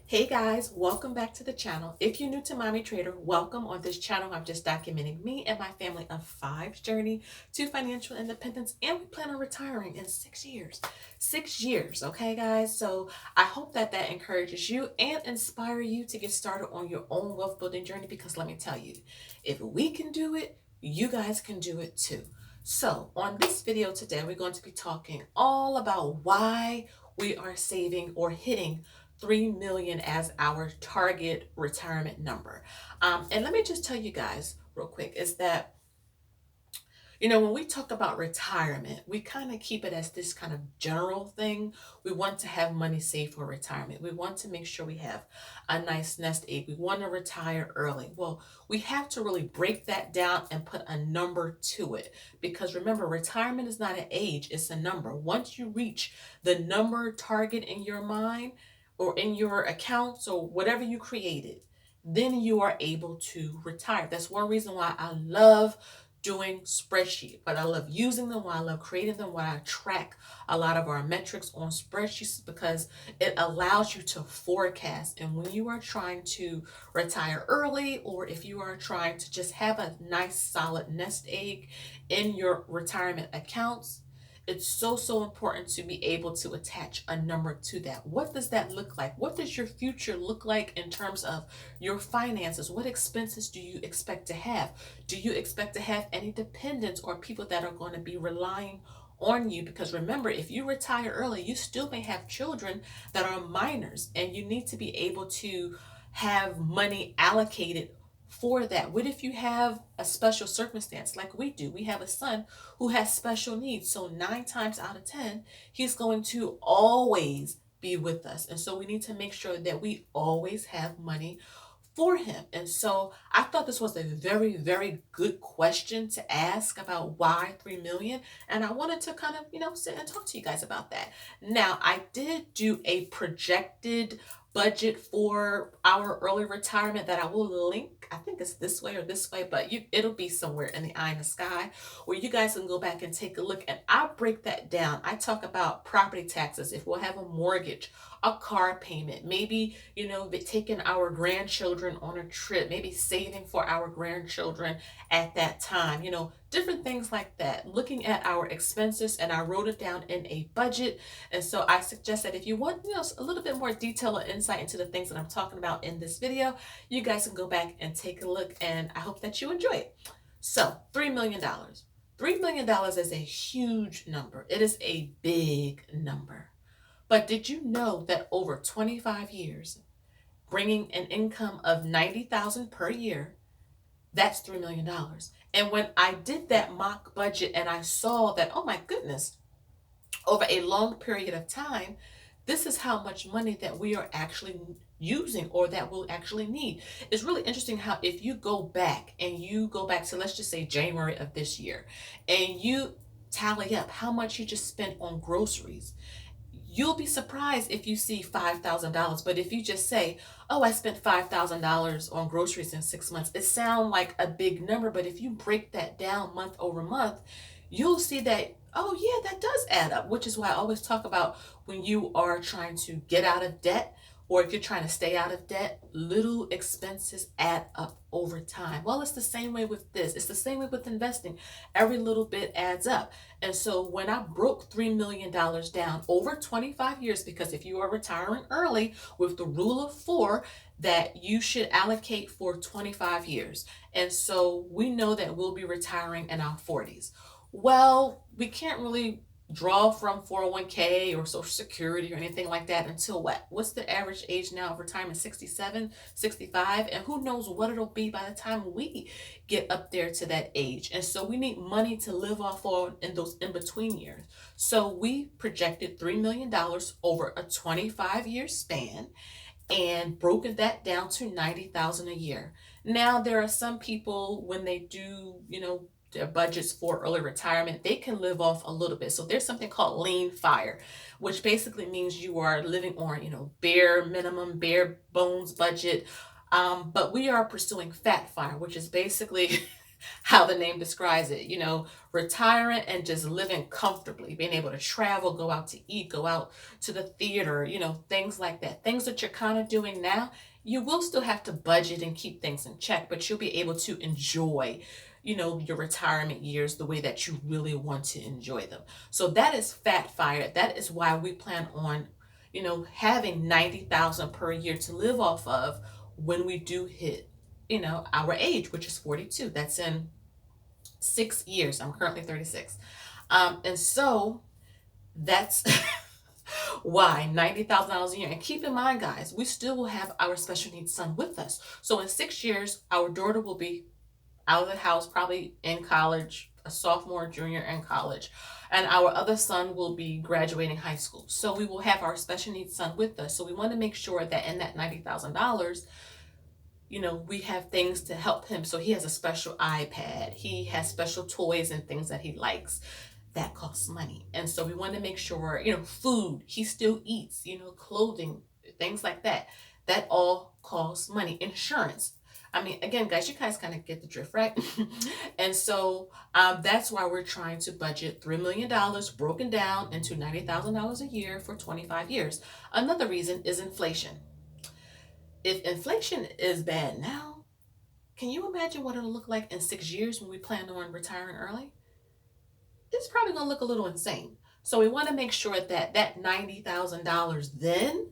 Hey guys, welcome back to the channel. If you're new to Mommy Trader, welcome. On this channel, I'm just documenting me and my family of five's journey to financial independence, and we plan on retiring in 6 years. 6 years, okay guys? So I hope that encourages you and inspire you to get started on your own wealth building journey, because let me tell you, if we can do it, you guys can do it too. So on this video today, we're going to be talking all about why we are saving or hitting 3 million as our target retirement number. And let me just tell you guys real quick is that, when we talk about retirement, we kind of keep it as this kind of general thing. We want to have money saved for retirement. We want to make sure we have a nice nest egg. We want to retire early. Well, we have to really break that down and put a number to it, because remember, retirement is not an age, it's a number. Once you reach the number target in your mind or in your accounts or whatever you created, then you are able to retire. That's one reason why I love doing spreadsheet, but I love using them, why I love creating them, why I track a lot of our metrics on spreadsheets, because it allows you to forecast. And when you are trying to retire early, or if you are trying to just have a nice solid nest egg in your retirement accounts, it's so important to be able to attach a number to that. What does that look like? What does your future look like in terms of your finances? What expenses do you expect to have? Do you expect to have any dependents or people that are going to be relying on you? Because remember, if you retire early, you still may have children that are minors, and you need to be able to have money allocated for that. What if you have a special circumstance like we do? We have a son who has special needs. So 9 times out of 10, he's going to always be with us. And so we need to make sure that we always have money for him. And so I thought this was a very good question to ask about why 3 million. And I wanted to kind of, sit and talk to you guys about that. Now, I did do a projected budget for our early retirement that I will link. I think it's this way or this way, but it'll be somewhere in the eye in the sky where you guys can go back and take a look. And I break that down. I talk about property taxes, if we'll have a mortgage, a car payment, maybe, taking our grandchildren on a trip, maybe saving for our grandchildren at that time, different things like that, looking at our expenses. And I wrote it down in a budget. And so I suggest that if you want, a little bit more detail or insight into the things that I'm talking about in this video, you guys can go back and take a look, and I hope that you enjoy it. So $3 million. $3 million is a huge number. It is a big number. But did you know that over 25 years, bringing an income of $90,000 per year, that's $3 million. And when I did that mock budget and I saw that, oh my goodness, over a long period of time, this is how much money that we are actually using, or that we'll actually need. It's really interesting how, if you go back to, let's just say, January of this year, and you tally up how much you just spent on groceries, you'll be surprised if you see $5,000. But if you just say, oh, I spent $5,000 on groceries in 6 months, it sounds like a big number. But if you break that down month over month, you'll see that, oh yeah, that does add up. Which is why I always talk about, when you are trying to get out of debt, or if you're trying to stay out of debt, little expenses add up over time. Well, it's the same way with this. It's the same way with investing. Every little bit adds up. And so when I broke $3 million down over 25 years, because if you are retiring early with the rule of 4, that you should allocate for 25 years. And so we know that we'll be retiring in our 40s. Well, we can't really draw from 401k or Social Security or anything like that until what? What's the average age now of retirement? 67, 65, and who knows what it'll be by the time we get up there to that age. And so we need money to live off of in those in-between years. So we projected $3 million over a 25-year span and broken that down to 90,000 a year. Now, there are some people, when they do, their budgets for early retirement, they can live off a little bit. So there's something called lean fire, which basically means you are living on, bare minimum, bare bones budget. But we are pursuing fat fire, which is basically how the name describes it, retiring and just living comfortably, being able to travel, go out to eat, go out to the theater, things like that. Things that you're kind of doing now, you will still have to budget and keep things in check, but you'll be able to enjoy, your retirement years the way that you really want to enjoy them. So that is Fat Fire. That is why we plan on, having 90,000 per year to live off of when we do hit, our age, which is 42. That's in 6 years. I'm currently 36. And so that's why $90,000 a year. And keep in mind, guys, we still will have our special needs son with us. So in 6 years, our daughter will be out of the house, probably in college, a sophomore, junior in college. And our other son will be graduating high school. So we will have our special needs son with us. So we want to make sure that in that $90,000, we have things to help him. So he has a special iPad. He has special toys and things that he likes. That costs money. And so we want to make sure, food, he still eats, clothing, things like that. That all costs money. Insurance. I mean, again, guys, you guys kind of get the drift, right? And so that's why we're trying to budget $3 million broken down into $90,000 a year for 25 years. Another reason is inflation. If inflation is bad now, can you imagine what it'll look like in 6 years when we plan on retiring early? It's probably going to look a little insane. So we want to make sure that that $90,000 then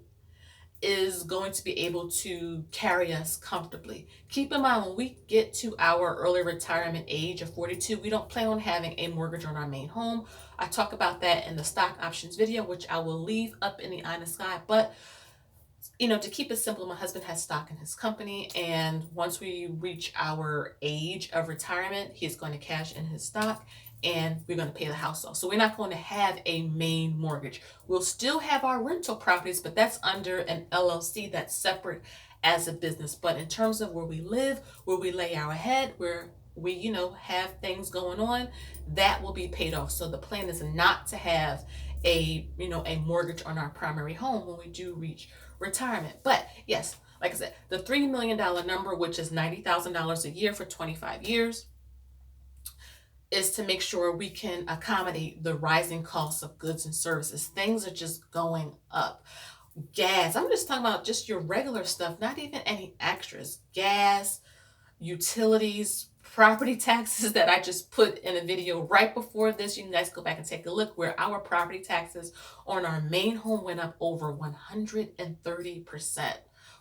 is going to be able to carry us comfortably. Keep in mind, when we get to our early retirement age of 42, we don't plan on having a mortgage on our main home. I talk about that in the stock options video, which I will leave up in the eye in the sky. But to keep it simple, my husband has stock in his company, and once we reach our age of retirement, he's going to cash in his stock and we're going to pay the house off. So we're not going to have a main mortgage. We'll still have our rental properties, but that's under an LLC that's separate as a business. But in terms of where we live, where we lay our head, where we, have things going on, that will be paid off. So the plan is not to have a mortgage on our primary home when we do reach retirement. But yes, like I said, the $3 million number, which is $90,000 a year for 25 years, is to make sure we can accommodate the rising costs of goods and services. Things are just going up. Gas, I'm just talking about just your regular stuff, not even any extras. Gas, utilities, property taxes that I just put in a video right before this. You can guys go back and take a look where our property taxes on our main home went up over 130%.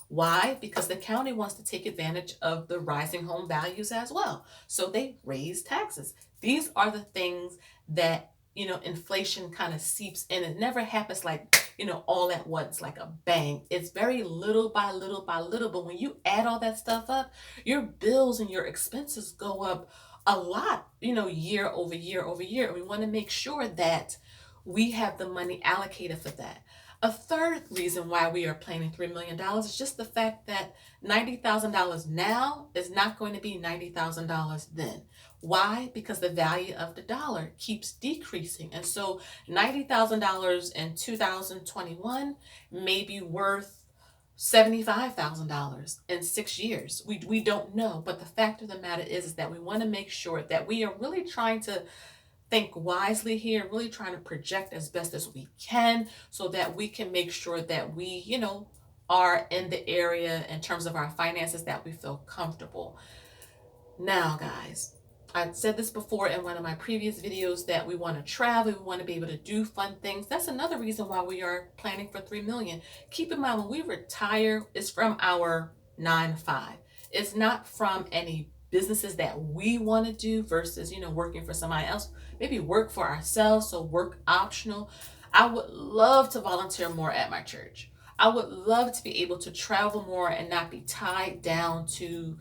Why? Because the county wants to take advantage of the rising home values as well. So they raise taxes. These are the things that, inflation kind of seeps in. It never happens like, all at once, like a bang. It's very little by little by little. But when you add all that stuff up, your bills and your expenses go up a lot, year over year over year. And we want to make sure that we have the money allocated for that. A third reason why we are planning $3 million is just the fact that $90,000 now is not going to be $90,000 then. Why? Because the value of the dollar keeps decreasing. And so $90,000 in 2021 may be worth $75,000 in 6 years. We don't know. But the fact of the matter is that we want to make sure that we are really trying to think wisely here, really trying to project as best as we can so that we can make sure that we, are in the area in terms of our finances that we feel comfortable. Now, guys, I said this before in one of my previous videos that we want to travel, we want to be able to do fun things. That's another reason why we are planning for $3 million. Keep in mind, when we retire, it's from our 9-to-5. It's not from any businesses that we want to do versus, working for somebody else. Maybe work for ourselves, so work optional. I would love to volunteer more at my church. I would love to be able to travel more and not be tied down to,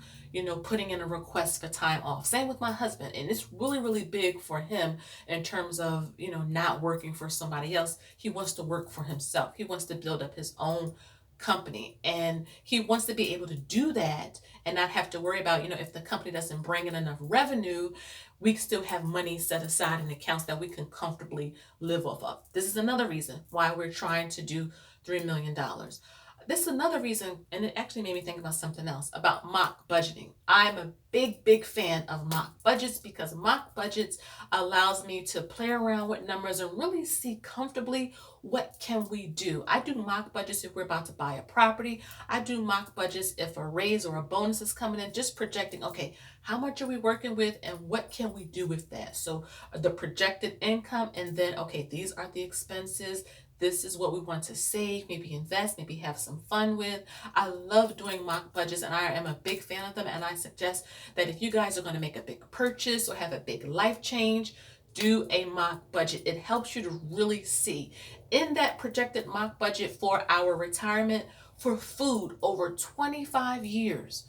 putting in a request for time off. Same with my husband. And it's really, really big for him in terms of, not working for somebody else. He wants to work for himself. He wants to build up his own company, and he wants to be able to do that and not have to worry about, if the company doesn't bring in enough revenue, we still have money set aside in accounts that we can comfortably live off of. This is another reason why we're trying to do $3 million. This is another reason, and it actually made me think about something else about mock budgeting. I'm a big fan of mock budgets because mock budgets allows me to play around with numbers and really see comfortably what can we do. I do mock budgets if we're about to buy a property. I do mock budgets if a raise or a bonus is coming in, just projecting, okay, how much are we working with and what can we do with that? So the projected income, and then, okay, these are the expenses. This is what we want to save, maybe invest, maybe have some fun with. I love doing mock budgets and I am a big fan of them. And I suggest that if you guys are going to make a big purchase or have a big life change, do a mock budget. It helps you to really see in that projected mock budget for our retirement for food over 25 years.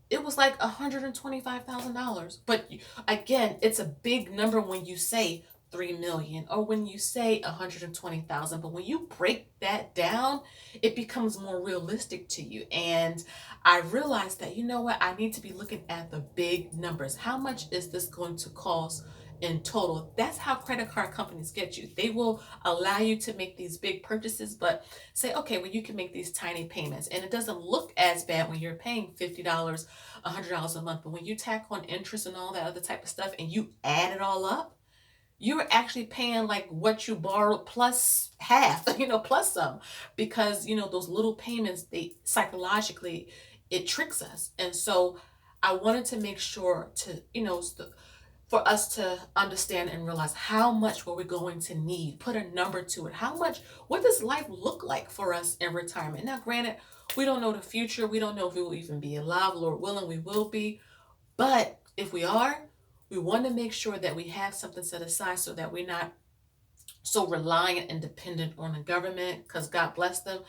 It was like $125,000. But again, it's a big number when you say 3 million or when you say 120,000, but when you break that down, it becomes more realistic to you. And I realized that, you know what, I need to be looking at the big numbers. How much is this going to cost in total? That's how credit card companies get you. They will allow you to make these big purchases, but say, okay, well, you can make these tiny payments. And it doesn't look as bad when you're paying $50, $100 a month. But when you tack on interest and all that other type of stuff and you add it all up, you're actually paying like what you borrowed plus half, plus some, because, those little payments, they psychologically, it tricks us. And so I wanted to make sure to, for us to understand and realize how much were we going to need, put a number to it. What does life look like for us in retirement? Now, granted, we don't know the future. We don't know if we will even be alive. Lord willing, we will be. But if we are, we want to make sure that we have something set aside so that we're not so reliant and dependent on the government, because God bless them.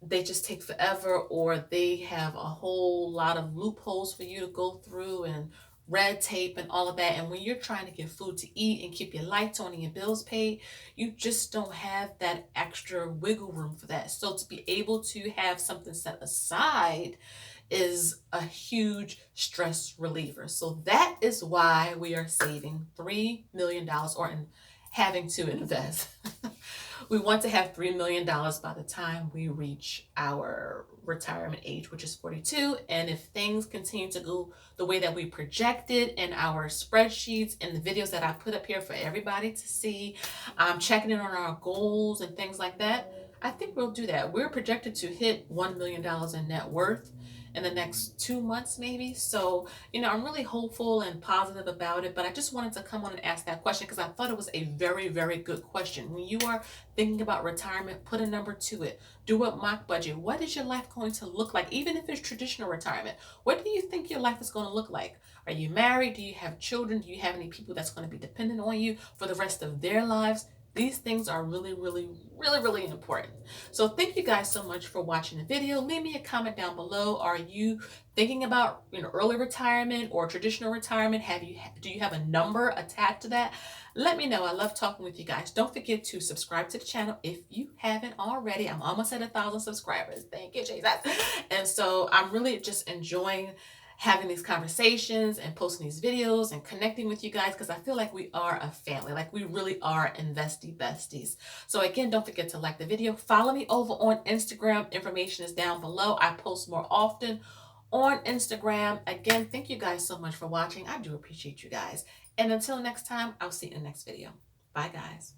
They just take forever, or they have a whole lot of loopholes for you to go through and red tape and all of that. And when you're trying to get food to eat and keep your lights on and your bills paid, you just don't have that extra wiggle room for that. So to be able to have something set aside is a huge stress reliever. So that is why we are saving $3 million or having to invest. We want to have $3 million by the time we reach our retirement age, which is 42. And if things continue to go the way that we projected in our spreadsheets and the videos that I put up here for everybody to see, checking in on our goals and things like that, I think we'll do that. We're projected to hit $1 million in net worth in the next 2 months, maybe. So, I'm really hopeful and positive about it, but I just wanted to come on and ask that question because I thought it was a very good question. When you are thinking about retirement, put a number to it. Do a mock budget. What is your life going to look like? Even if it's traditional retirement, what do you think your life is going to look like? Are you married? Do you have children? Do you have any people that's going to be dependent on you for the rest of their lives? These things are really important. So thank you guys so much for watching the video. Leave me a comment down below. Are you thinking about early retirement or traditional retirement? Do you have a number attached to that? Let me know. I love talking with you guys. Don't forget to subscribe to the channel if you haven't already. I'm almost at 1,000 subscribers. Thank you, Jesus. And so I'm really just enjoying having these conversations and posting these videos and connecting with you guys because I feel like we are a family, like we really are investy besties. So again, don't forget to like the video. Follow me over on Instagram. Information is down below. I post more often on Instagram. Again, thank you guys so much for watching. I do appreciate you guys. And until next time, I'll see you in the next video. Bye, guys.